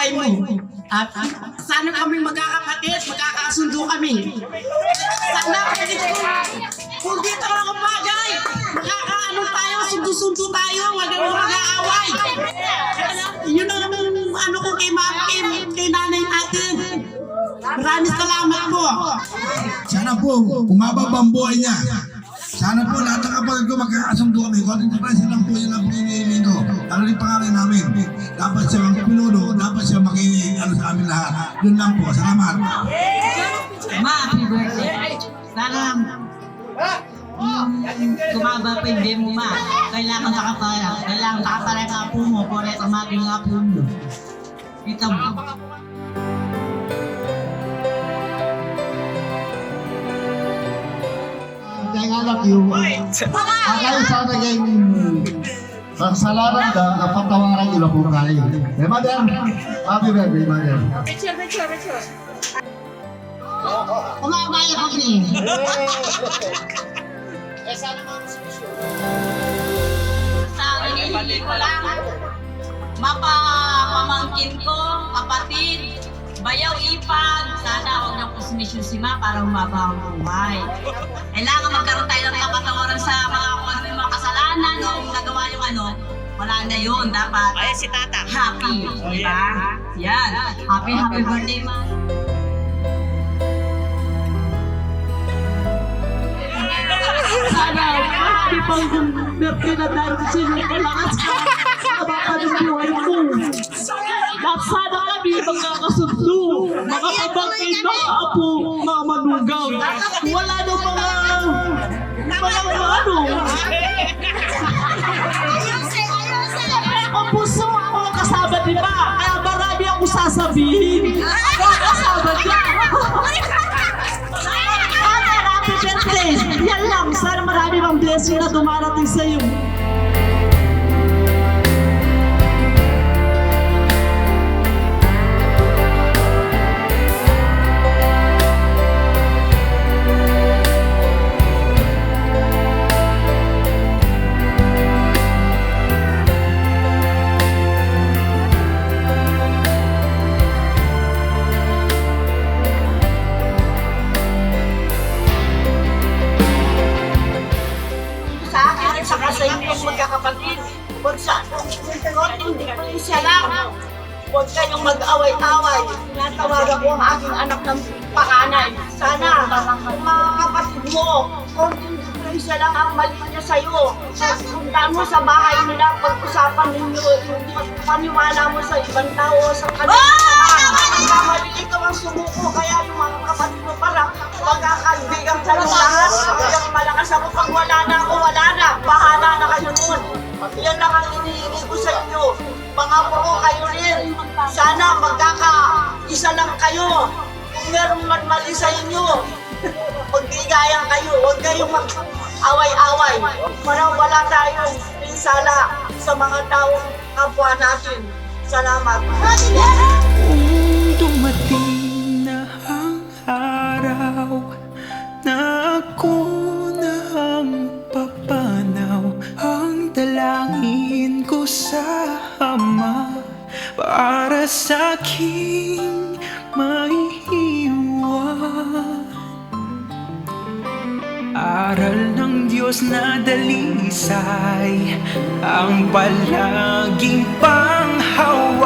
buhay mo. At sana kami magkakapatid, magkakasundo kami. Sana kung dito ako bagay, makakaano tayo, sundo-sundo tayo, wag mo mag-aaway. Yun ang ano ko kay Ma'am Kim, kay nanay natin. Maraming salamat po. Sana po, umababa ang buhay niya. Sana po lahat ng kapatid ko magkakasundo kami. Konting surprise lang po yun ang pinihiling ko. Ano rin pangalan namin. Dapat siya ang pinuno, dapat siya makinig sa amin lahat. Yun lang po. Salamat. Ma, happy birthday. Sana kumaba pa yung game mo, ma. Kailangan nakapala ang apo mo, kore tumagin ang apo mo. Kita mo. Ang anak yung akay sa naging magsalaran ka ang patawaran ilo po kayo. Madam, happy birthday, madam. Picture. Kumabaya ko ni. Sa nangyayari ko lang, mapamamangkin ko, kapatid, bayaw ipag, sana huwag niyang kusmisyon si Ma para humaba ang buhay. Kailangan magkaroon tayo ng kapatawaran sa mga kung ano yung mga kasalanan o nagawa yung ano, wala na yun. Dapat Si Tata. happy, di ba? Yan. Happy birthday, Ma. Sana, di ba yung birthday na dahil sa inyo kalakas ka, kabakan ng buhay mo. At sana kami magkakasundo, makakabangkay mga apo, mga manugaw. Wala na mga ano. Ang puso ang mga kasama di ba? Kaya marami akong sasabihin. Mga kasama niya. Happy birthday! Yan lang. Sana marami mang blessing na dumarating sa iyo. Sa akin at saka sa inyong magkakapatid. Huwag sa konting diferensya lang. Huwag kayong mag-away-away. Tinatawagan ko ang aking anak ng panganay. Sana, mga kapatid mo, konting diferensya lang ang mali niya sa'yo. Punta mo sa bahay nila, pag-usapan ninyo, hindi paniwala mo sa ibang tao, sa kanila. Mali ikaw ang sumuko, kaya yung mga kapatid mo parang magkakaibigan sa'yo lahat. Kaya malakas ako pag wala na ako, wala na. Bahala na kayo nun. Yan lang ang hinihingi ko sa inyo. Mga po kayo rin. Sana magkaka-isa lang kayo. Kung meron man mali sa inyo, magbigayan kayo. Huwag kayong mag-away-away. Para wala tayong pinsala sa mga taong kapwa natin. Salamat. Kung dumating na ang araw na ako na ang papanaw, ang dalangin ko sa Ama para sa aking maiiwan. Aral ng Diyos na dalisay ang palaging panghawakan.